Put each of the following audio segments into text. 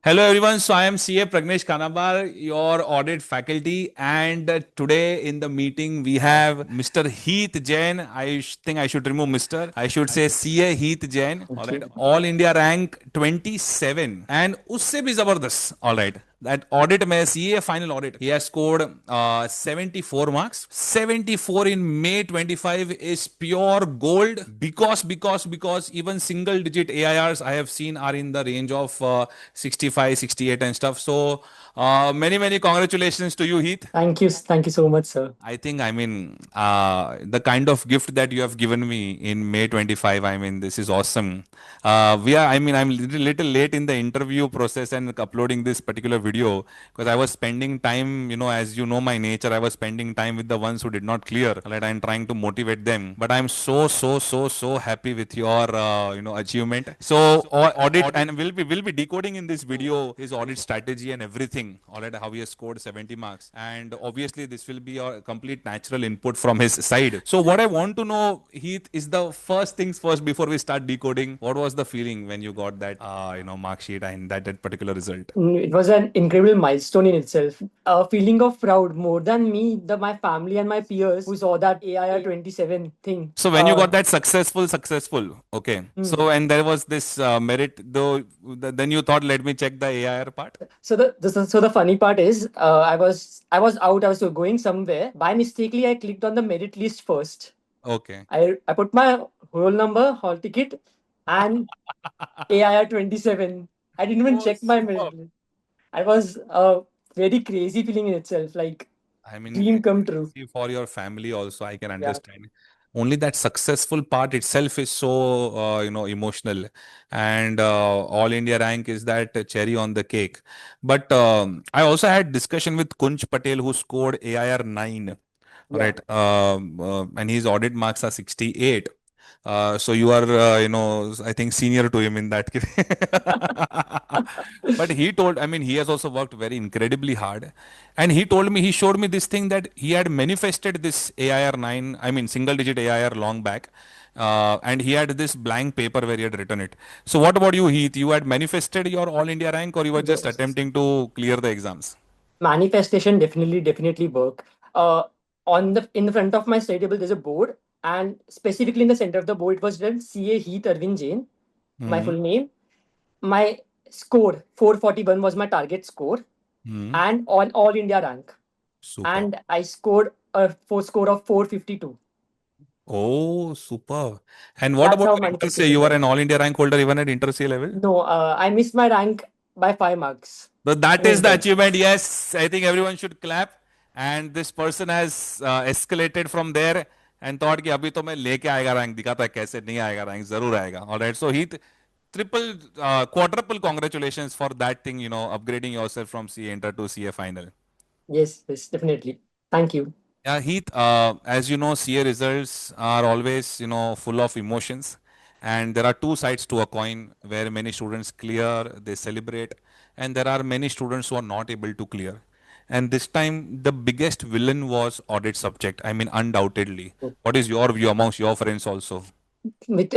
Hello everyone, so I am CA Pragnesh Kanabar, your audit faculty, and today in the meeting we have Mr. Heet Jain. Think I should remove Mr. I should say CA Heet Jain. All right, Okay. all India rank 27, and usse bhi zabardast. All right, that audit mein CA final audit, he has scored 74 marks. 74 in May 25 is pure gold because even single digit AIRs I have seen are in the range of 65, 68 and stuff. So many congratulations to you, Heath. Thank you. Thank you so much, sir. The kind of gift that you have given me in May 25, this is awesome. I'm little late in the interview process and uploading this particular video because I was spending time, as you know my nature, I was spending time with the ones who did not clear, right? I'm trying to motivate them. But I'm so happy with your, achievement. So, audit, and we'll be decoding in this video his audit strategy and everything, all right, how he has scored 70 marks. And obviously, this will be a complete natural input from his side. So, what I want to know, Heath, is the first things first before we start decoding. What was the feeling when you got that, mark sheet and that particular result? It was an incredible milestone in itself. A feeling of proud more than me, my family and my peers who saw that AIR 27 thing. So when you got that successful, okay. Hmm. So and there was this merit, though. Then you thought, let me check the AIR part. So the funny part is, I was out. I was going somewhere. By mistakenly, I clicked on the merit list first. Okay. I put my roll number, hall ticket, and AIR 27. I didn't even Oh, check my merit superb. list. I was a very crazy feeling in itself, like I mean, dream come true. especially for your family also, I can Yeah. understand. Only that successful part itself is so, emotional. And All India rank is that cherry on the cake. But I also had discussion with Kunj Patel who scored AIR 9. All Yeah. right. And his audit marks are 68. So you are, I think senior to him in that case. But he has also worked very incredibly hard. And he showed me this thing that he had manifested this AIR 9, single digit AIR long back. And he had this blank paper where he had written it. So what about you, Heath? You had manifested your All India rank or you were just Yes. attempting to clear the exams? Manifestation definitely work. Uh, in the front of my study table, there's a board, and specifically in the center of the board, it was written CA Heet Jain, my Hmm. full name. My score 441 was my target score, Hmm. and on all India rank, Super. and I scored a score of 452. Oh, super. And what That's about how your inter-CA? You manifestation were an works. all India rank holder even at inter-CA level? No, I missed my rank by 5 marks So that in is the inter. achievement. Yes, I think everyone should clap. And this person has escalated from there and thought कि अभी तो मैं लेके आएगा rank दिखाता है कैसे नहीं आएगा रैंक जरूर आएगा. All right. So Heath, triple, quadruple congratulations for that thing. Upgrading yourself from CA inter to CA final. Yes, definitely. Thank you. Yeah, Heath, as you know, CA results are always, full of emotions. And there are two sides to a coin where many students clear, they celebrate, and there are many students who are not able to clear. And this time, the biggest villain was audit subject. Undoubtedly. What is your view amongst your friends also? With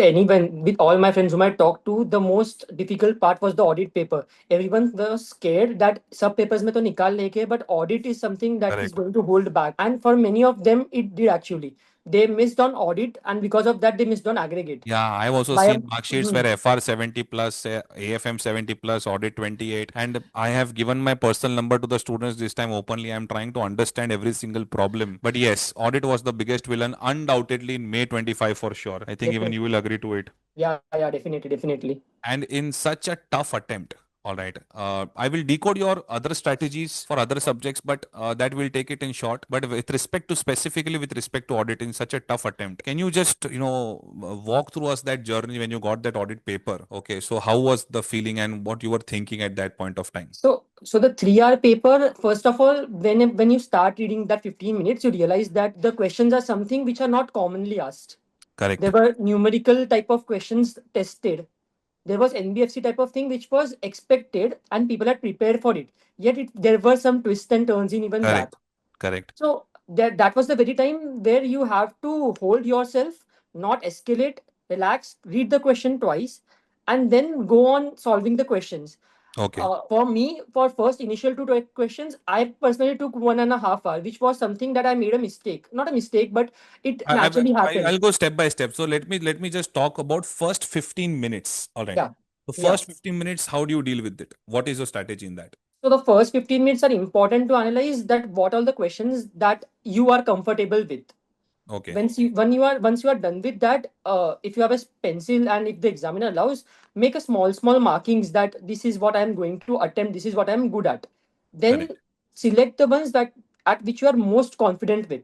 all my friends whom I talked to, the most difficult part was the audit paper. Everyone was scared that sub papers mein to nikal lenge, but audit is something that is Correct. going to hold back. And for many of them, it did actually. They missed on audit, and because of that, they missed on aggregate. Yeah, I've also By a, seen mark sheets Mhm. where FR 70 plus, AFM 70 plus, audit 28. And I have given my personal number to the students this time openly. I'm trying to understand every single problem. But yes, audit was the biggest villain, undoubtedly in May 25 for sure. I think even Definitely. you will agree to it. Yeah, definitely. And in such a tough attempt, all right, I will decode your other strategies for other subjects, but that will take it in short. But with respect to specifically with respect to audit in such a tough attempt, can you just walk through us that journey when you got that audit paper? Okay, so how was the feeling and what you were thinking at that point of time? So the 3 hour paper, first of all, when you start reading that 15 minutes, you realize that the questions are something which are not commonly asked. There Correct. were numerical type of questions tested. There was NBFC type of thing which was expected and people had prepared for it. Yet there were some twists and turns in even that. Correct. Correct. So that was the very time where you have to hold yourself, not escalate, relax, read the question twice, and then go on solving the questions. Okay. For me, for first initial two questions, I personally took 1.5 hours, which was something that I made a mistake. Not a mistake, but it naturally happened. I'll go step by step. So let me just talk about first 15 minutes. All right. Yeah, The yeah. first 15 minutes, how do you deal with it? What is your strategy in that? So the first 15 minutes are important to analyze that what are the questions that you are comfortable with. Okay. Once you are done with that, if you have a pencil and if the examiner allows, make a small markings that this is what I am going to attempt, this is what I am good at. Then Correct. select the ones that at which you are most confident with.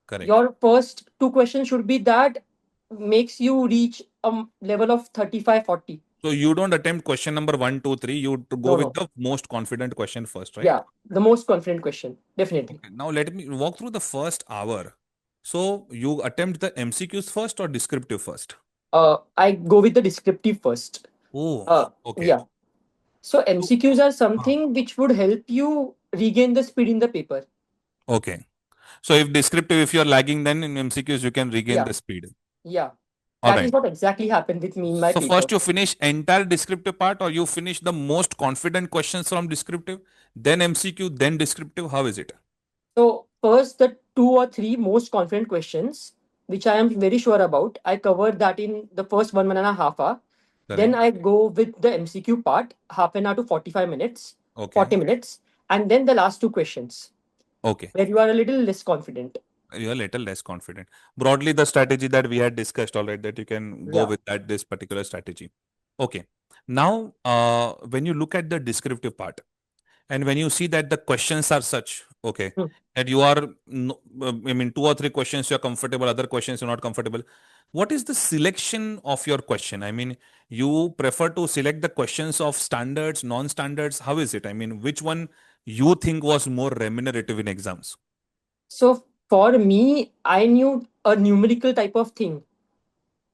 Correct. Your first two questions should be that makes you reach a level of 35-40. So you don't attempt question number one, two, three. You to go No, with no. the most confident question first, right? Yeah, the most confident question, definitely. Okay. Now let me walk through the first hour. So you attempt the MCQs first or descriptive first? I go with the descriptive first. Oh, Uh, okay. yeah. So So, MCQs are uh, something which would help you regain the speed in the paper. okay. So if descriptive, if you're lagging, then in MCQs you can regain Yeah, the speed. yeah. All That is right. what exactly happened with me in my So paper. first you finish entire descriptive part, or you finish the most confident questions from descriptive, then MCQ, then descriptive. How is it? So first, the two or three most confident questions, which I am very sure about, I covered that in the first 1.5 hours. Then Correct. I go with the MCQ part, half an hour to 45 minutes, Okay. 40 minutes, and then the last two questions, Okay. where you are a little less confident. You're a little less confident. Broadly, the strategy that we had discussed, all right, that you can go Yeah. with that this particular strategy. Okay. Now, when you look at the descriptive part, and when you see that the questions are such, okay, Hmm. that you are, I mean, two or three questions you're comfortable, other questions you're not comfortable. What is the selection of your question? I mean, you prefer to select the questions of standards, non-standards. How is it? I mean, which one you think was more remunerative in exams? So for me, I knew a numerical type of thing.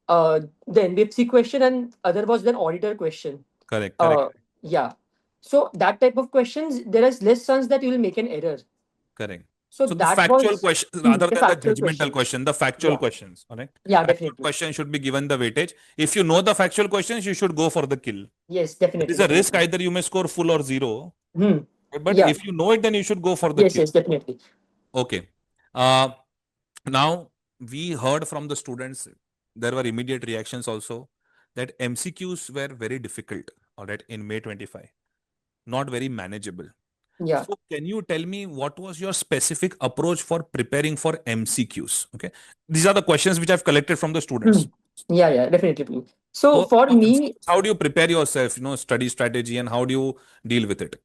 The NBFC question and other was an auditor question. Correct, correct, Uh, yeah. So that type of questions, there is less chance that you will make an error. correct. So So the that factual was question, rather the than the factual judgmental questions. question, the factual Yeah. questions, all right? Yeah, Factual definitely. question should be given the weightage. If you know the factual questions, you should go for the kill. Yes, There definitely, is a risk definitely. either you may score full or zero, Hmm. but Yeah. if you know it, then you should go for the Yes, kill. yes, definitely. Okay. Uh, Now we heard from the students, there were immediate reactions also that MCQs were very difficult, all right, in May 25, not very manageable. Yeah. So can you tell me what was your specific approach for preparing for MCQs? Okay. These are the questions which I've collected from the Hmm. students. Yeah, yeah, definitely. So So for for me, MCQs, how do you prepare yourself, study strategy, and how do you deal with it?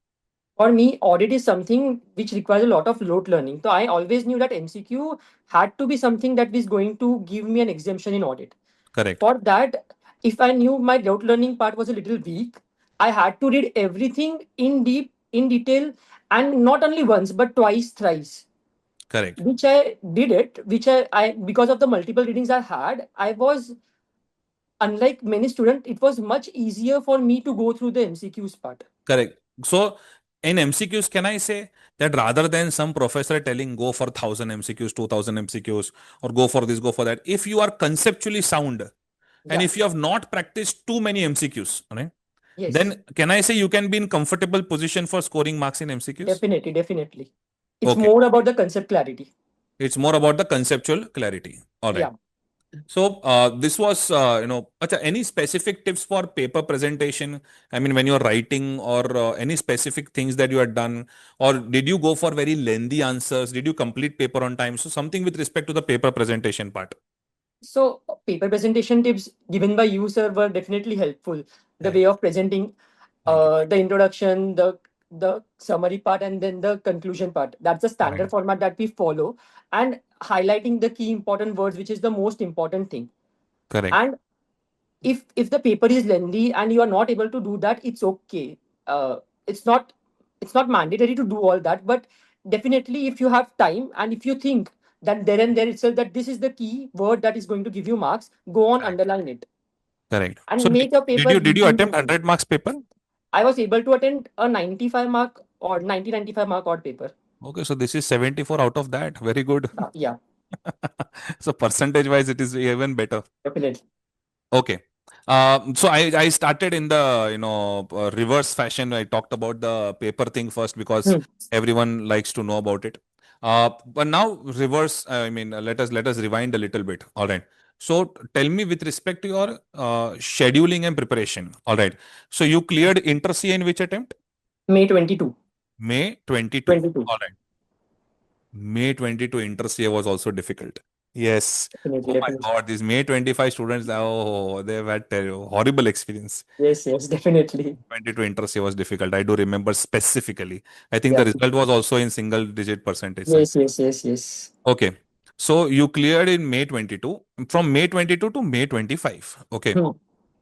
For me, audit is something which requires a lot of rote learning. So I always knew that MCQ had to be something that is going to give me an exemption in audit. Correct. For that, if I knew my rote learning part was a little weak, I had to read everything in detail, and not only once, but twice, thrice. Correct. Which I did it, I because of the multiple readings I had, I was unlike many students, it was much easier for me to go through the MCQs part. Correct. So in MCQs, can I say that rather than some professor telling go for 1,000 MCQs, 2,000 MCQs, or go for this, go for that, if you are conceptually sound and Yeah. if you have not practiced too many MCQs, right, Yes. then can I say you can be in comfortable position for scoring marks in MCQs? Definitely, definitely. It's Okay. more about the concept clarity. It's more about the conceptual clarity. All right. Yeah. So this was, acha, any specific tips for paper presentation? I mean, when you're writing or any specific things that you had done, or did you go for very lengthy answers? Did you complete paper on time? So something with respect to the paper presentation part. So paper presentation tips given by you, sir, were definitely helpful. The way Thank you. of presenting, Thank you. the introduction, the summary part, and then the conclusion part. That's the standard Correct. format that we follow, and highlighting the key important words, which is the most important thing. Correct. And if the paper is lengthy and you are not able to do that, it's okay. It's not mandatory to do all that, but definitely if you have time and if you think that there and there itself that this is the key word that is going to give you marks, go on, Correct. underline it Correct. So and make a did paper you decent to attempt read. 100 marks paper? I was able to attend a 95 mark or 90-95 mark odd paper. Okay, so this is 74 out of that. Very good. Yeah, So percentage wise, it is even better. definitely. Okay. So I started in the reverse fashion. I talked about the paper thing first because Hmm. everyone likes to know about it. But now reverse. I mean, let us rewind a little bit. All right. So tell me with respect to your scheduling and preparation. All right. So you cleared Inter CA in which attempt? May 22. May 22. 22. All right. May 22 Inter CA was also difficult. Yes. Definitely, Oh my definitely. God, these May 25 students, oh, they've had horrible experience. Yes, yes, definitely. 22 Inter CA was difficult. I do remember specifically. I think the Yeah. result was also in single digit percentage. Yes, yes, yes, yes. Okay. So you cleared in May 22, from May 22 to May 25. Okay. Hmm.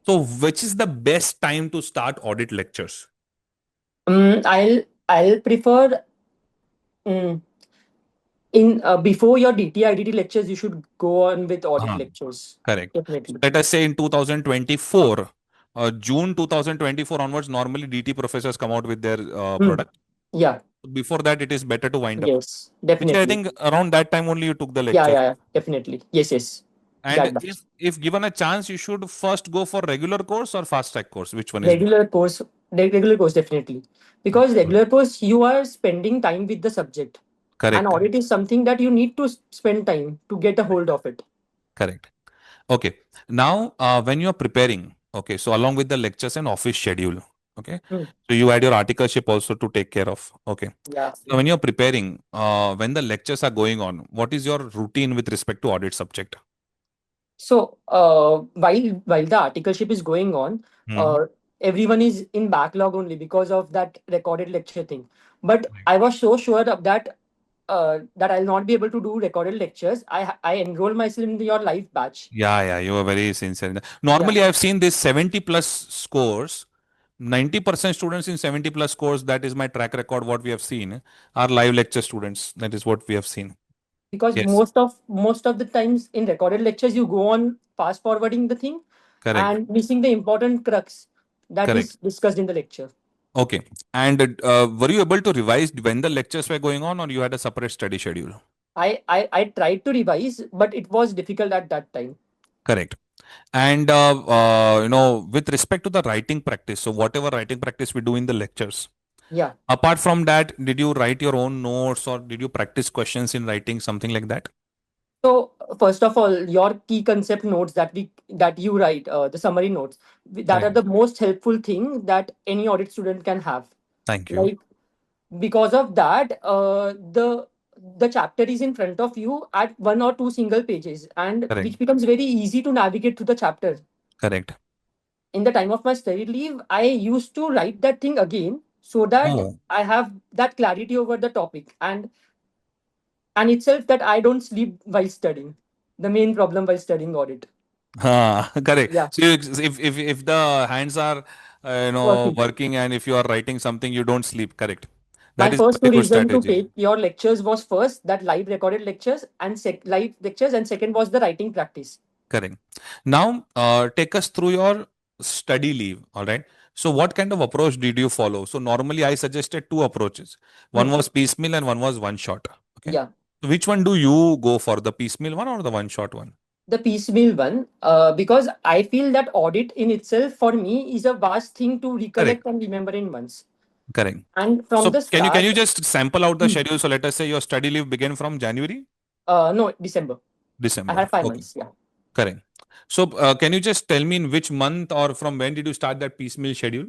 So which is the best time to start audit lectures? I'll prefer mm, in before your DT IDT lectures, you should go on with audit Uh-huh. lectures. Correct. So Definitely. let us say in 2024, June 2024 onwards, normally DT professors come out with their Hmm. product. Yeah. Before that, it is better to wind up. Yes. Which I Definitely. think around that time only you took the Yeah. lectures. Yeah. Yeah. Definitely. Yes. Yes. And That does. if given a chance, you should first go for regular course or fast track course. Which one is better? Regular course. Regular course definitely, because Good. regular course you are spending time with the subject, and Correct. audit is something that you need to spend time to get a hold of it. Correct. Okay. Now, when you are preparing, okay, so along with the lectures and office schedule, okay, Hmm. so you had your articleship also to take care of. Okay. Yeah. So when you're preparing, when the lectures are going on, what is your routine with respect to audit subject? So while the articleship is going on, Hmm. uh, everyone is in backlog only because of that recorded lecture thing. But I was so sure of that that I'll not be able to do recorded lectures. I enrolled myself in your live batch. Yeah, you are very sincere. Yeah, Normally, I've seen this 70 plus scores. 90% students in 70 plus scores, that is my track record. What we have seen are live lecture students. That is what we have seen. because Yes, most of the times in recorded lectures you go on fast forwarding the thing correct, and missing the important crux that correct. is discussed in the lecture. Okay. And were you able to revise when the lectures were going on, or you had a separate study schedule? I tried to revise, but it was difficult at that time. Correct. And with respect to the writing practice, so whatever writing practice we do in the lectures, Yeah. apart from that, did you write your own notes or did you practice questions in writing, something like that? So first of all, your key concept notes that you write, the summary notes, that are Correct. the most helpful thing that any audit student can have. Thank you. Like, because of that, the chapter is in front of you at one or two single pages, and Correct. which becomes very easy to navigate through the chapter. Correct. In the time of my study leave, I used to write that thing again so that Oh, I have that clarity over the topic, and itself that I don't sleep while studying. The main problem while studying audit. correct. Yeah, So if the hands are working. working and if you are writing something, you don't sleep. Correct. My That is a first very good reason to strategy. take your lectures was first that live recorded lectures and live lectures, and second was the writing practice. Correct. Now, take us through your study leave. All right. So, what kind of approach did you follow? So, normally I suggested two approaches. One Hmm. was piecemeal and one was one shot. Okay. Yeah, So which one do you go for, the piecemeal one or the one shot one? the piecemeal one, because I feel that audit in itself for me is a vast thing to Correct. recollect and remember in months. Correct. And from So, the can you start, just sample out the hmm, schedule? So, let us say your study leave began from January, no, December. I December. had five Okay. months. Yeah. Correct. So, can you just tell me in which month or from when did you start that piecemeal schedule?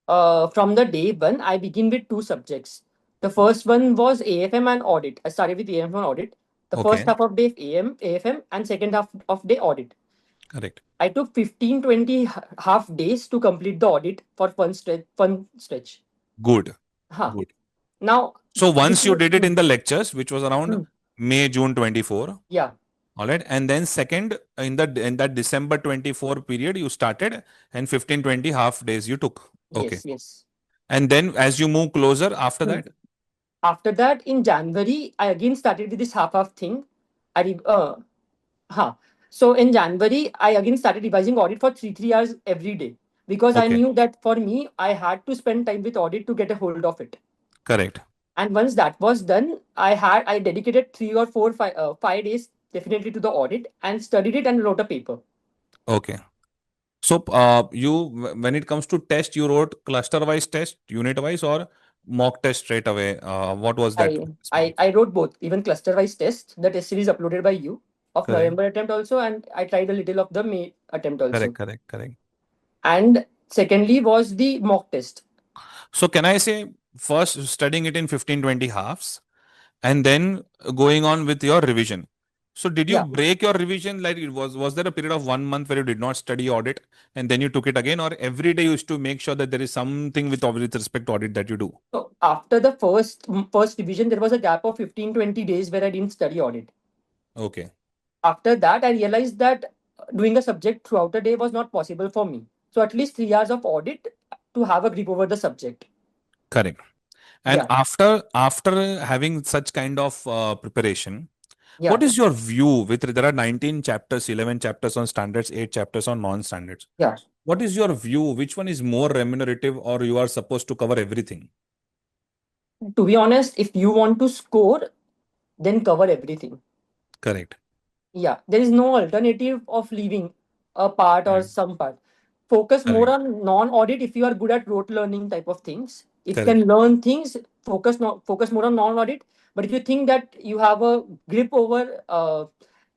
From the day one, I begin with two subjects. The first one was AFM and audit. I started with AFM and audit. The first Okay. half of day AFM, and second half of day audit. Correct. I took 15, 20 half days to complete the audit for fun stretch. Fun stretch. Good. Huh. Good. Now, So once you before, did it in the lectures, which was around hmm, May, June 24, yeah, all right, and then second in that December 24 period, you started and 15, 20 half days you took. Okay. yes, yes. And then as you move closer after Hmm. that, After that, in January, I again started with this half thing. I Huh. So in January, I again started revising audit for 3 hours every day, because I okay, knew that for me, I had to spend time with audit to get a hold of it. correct. And once that was done, I dedicated 3 or 4, 5 days definitely to the audit and studied it and wrote a paper. Okay. So when it comes to test, you wrote cluster wise test, unit wise, or mock test straight away. What was that I I response? I wrote both, even cluster wise test. The test series uploaded by you of Correct, November attempt also, and I tried a little of the May attempt correct, also. correct, correct. And secondly was the mock test. So can I say first studying it in 15, 20 halves and then going on with your revision? So did you Yeah. break your revision? Like was there a period of 1 month where you did not study audit and then you took it again, or every day you used to make sure that there is something with respect to audit that you do? So after the first division, there was a gap of 15-20 days where I didn't study audit. Okay, After that, I realized that doing a subject throughout a day was not possible for me. So at least 3 hours of audit to have a grip over the subject. correct. And Yeah, after having such kind of preparation, what yeah, is your view with there are 19 chapters, 11 chapters on standards, 8 chapters on non-standards. yeah. What is your view? Which one is more remunerative, or you are supposed to cover everything? To be honest, if you want to score, then cover everything. Correct. Yeah, there is no alternative of leaving a part or Correct. some part. Focus more Correct. on non-audit if you are good at rote learning type of things. If you Correct. can learn things, focus more on non-audit. But if you think that you have a grip over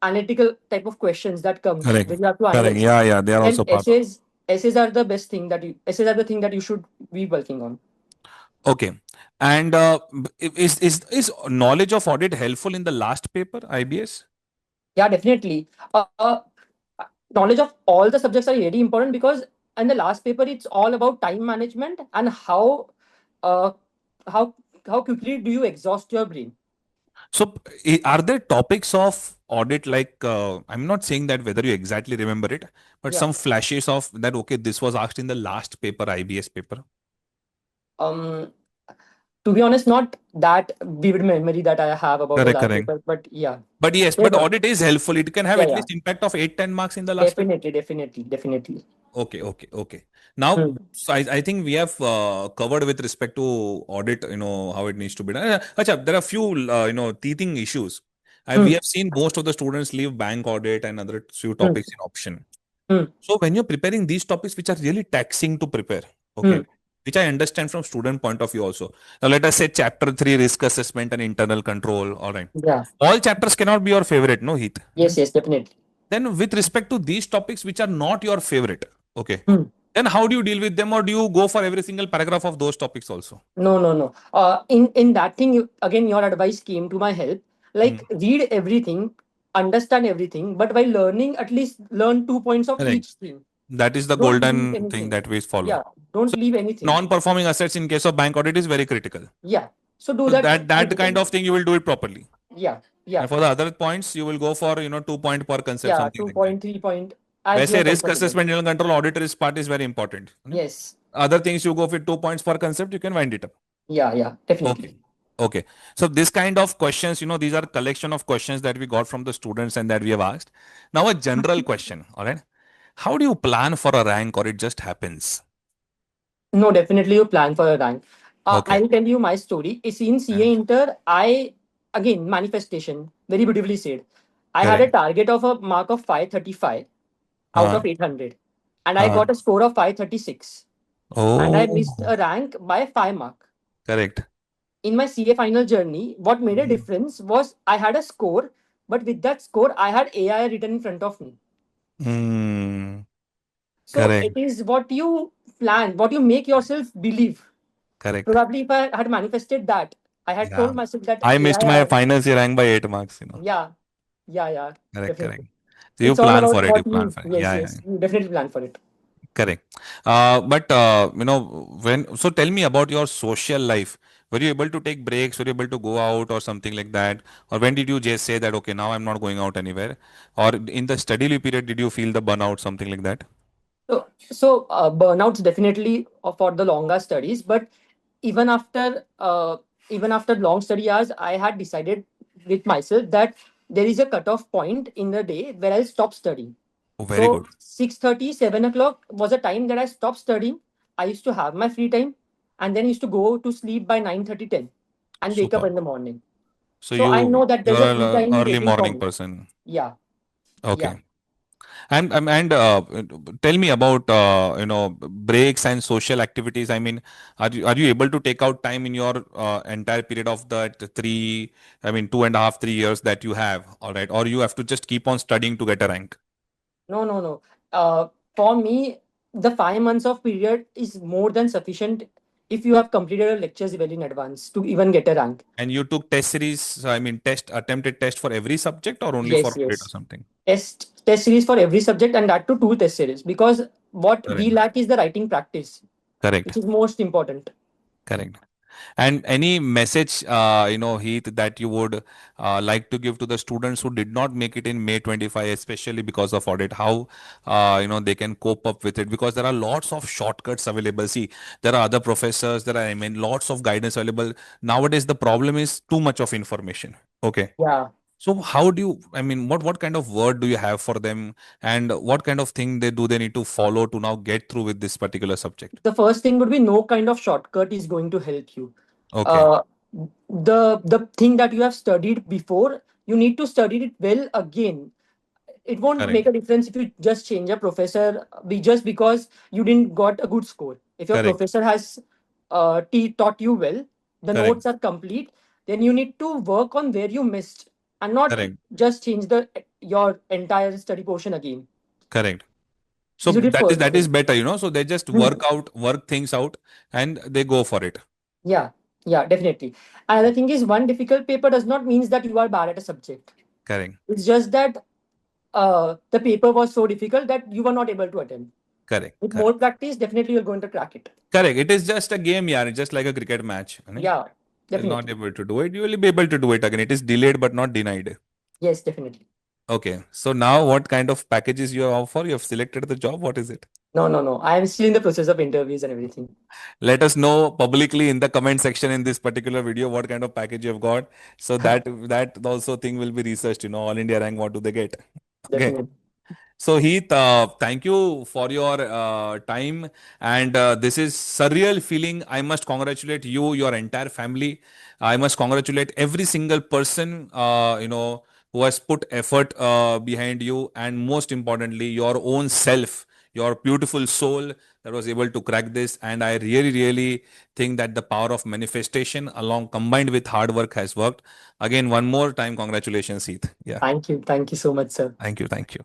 analytical type of questions that comes Correct. when you have to Correct. analyze, Yeah, yeah. They are then also part of. essays are the best thing that you essays are the thing that you should be working on. Okay. And is knowledge of audit helpful in the last paper, IBS? Yeah, definitely. Knowledge of all the subjects are really important because in the last paper it's all about time management and uh, how how quickly do you exhaust your brain. So, are there topics of audit like I'm not saying that whether you exactly remember it, but Yeah. some flashes of that? Okay, this was asked in the last paper, IBS paper. um to be honest, not that vivid memory that I have about the Correct, last correct. paper, but yeah, But yes, there but were. audit is helpful. It can have Yeah, at yeah, least impact of 8, 10 marks in the last paper. definitely. Okay, okay, okay. Now, Hmm. so I think we have covered with respect to audit, how it needs to be done. Acha, there are few, teething issues. We Hmm. have seen most of the students leave bank audit and other few Hmm. topics in option. Hmm. So when you're preparing these topics, which are really taxing to prepare, Hmm. okay, which I understand from student point of view also. Now, let us say chapter 3, risk assessment and internal control. All right. Yeah. All chapters cannot be your favorite, no, Heath? Yes, definitely. Then with respect to these topics which are not your favorite, okay, Hmm. then how do you deal with them, or do you go for every single paragraph of those topics also? No. In that thing, again, your advice came to my help. Hmm. Like, read everything, understand everything, but while learning, at least learn 2 points of Correct. each thing. That is the Don't leave golden thing anything. that we follow. Yeah, don't So leave anything. non-performing assets in case of bank audit is very critical. Yeah, so do So that that kind critically. of thing you will do it properly. Yeah, yeah, And for the other points, you will go for 2 point per concept, yeah. something Two like that. point, 3 point, as you वैसे are risk comfortable. assessment and control audit risk part is very important. Yes. Other things you go with 2 points per concept, you can wind it up. Yeah, Okay. definitely. Okay. So this kind of questions, these are collection of questions that we got from the students and that we have asked. Now a general question, all right? How do you plan for a rank, or it just happens? No, definitely you plan for a rank. Okay. I'll tell you my story. It's in Yeah. CA Inter. Again, manifestation, very beautifully said. I had a Correct. target of a mark of 535 out Uh, of 800. And I uh, got a score of 536. And I oh, missed a rank by 5 mark. correct. In my CA final journey, what made a Mhm. difference was I had a score, but with that score, I had AI written in front of me. Hmm. So Correct. it is what you plan, what you make yourself believe. Correct. Probably if I had manifested that, I had Yeah. told myself that I missed AI, my finals rank by 8 marks. yeah, yeah, Correct, correct. definitely. So you It's all plan about for it. You what plan you, for it. yes, Yeah, yeah. yes, you definitely plan for it. Correct. But so tell me about your social life. Were you able to take breaks? Were you able to go out or something like that? Or when did you just say that, okay, now I'm not going out anywhere? Or in the study leave period, did you feel the burnout, something like that? So burnouts definitely for the longer studies, but even after uh, even after long study hours, I had decided with myself that there is a cutoff point in the day where I'll stop studying. Oh, very So good. 6:30, 7 o'clock was a time that I stopped studying. I used to have my free time and then used to go to sleep by 9:30, 10 and wake up Super. in the morning. So So I know that you're there's a an free time early waiting for morning me. person. Yeah, yeah. Okay. And tell me about breaks and social activities. I mean, are you able to take out time in your entire period of the three, I mean 2.5, 3 years that you have, all right, or you have to just keep on studying to get a rank? No, no, no. Uh, for me, the 5 months of period is more than sufficient if you have completed your lectures well in advance to even get a rank. And you took test series, I mean test attempted test for every subject or only for Yes, audit or yes. something? Test series for every subject, and that to two test series, because what we Correct. lack is the writing practice, Correct. which is most important. Correct. And any message, Heath, that you would like to give to the students who did not make it in May 25, especially because of audit, how, they can cope up with it? Because there are lots of shortcuts available. See, there are other professors, there are, I mean, lots of guidance available. Nowadays, the problem is too much of information. Okay. Yeah. So how do you, I mean, what kind of word do you have for them, and what kind of thing they need to follow to now get through with this particular subject? The first thing would be no kind of shortcut is going to help you. Okay. Uh, the thing that you have studied before, you need to study it well again. It won't make Correct. a difference if you just change a professor just because you didn't got a good score. If your Correct. professor has taught you well, the Correct. notes are complete, then you need to work on where you missed and not Correct. just change the your entire study portion again. Correct. So This would be first that is thing. better, so they just Hmm. work things out, and they go for it. Yeah, yeah, definitely. Another thing is, one difficult paper does not mean that you are bad at a subject. Correct. It's just that the paper was so difficult that you were not able to attend. Correct. With more Correct. practice, definitely you're going to crack it. Correct. It is just a game, yeah. It's just like a cricket match. Yeah, You'll not definitely. able to do it. You will be able to do it again. It is delayed but not denied. Yes, definitely. Okay. So now what kind of packages you offer? You have selected the job. What is it? No, no, no. I am still in the process of interviews and everything. Let us know publicly in the comment section in this particular video what kind of package you have got. So that also thing will be researched, all India rank, what do they get? Okay. Definitely. So Heath, thank you for your time, and this is surreal feeling. I must congratulate you, your entire family. I must congratulate every single person, who has put effort behind you, and most importantly, your own self, your beautiful soul that was able to crack this. And I really, really think that the power of manifestation, along combined with hard work, has worked. Again, one more time, congratulations, Heath. Yeah, Thank you. Thank you so much, sir. thank you, thank you.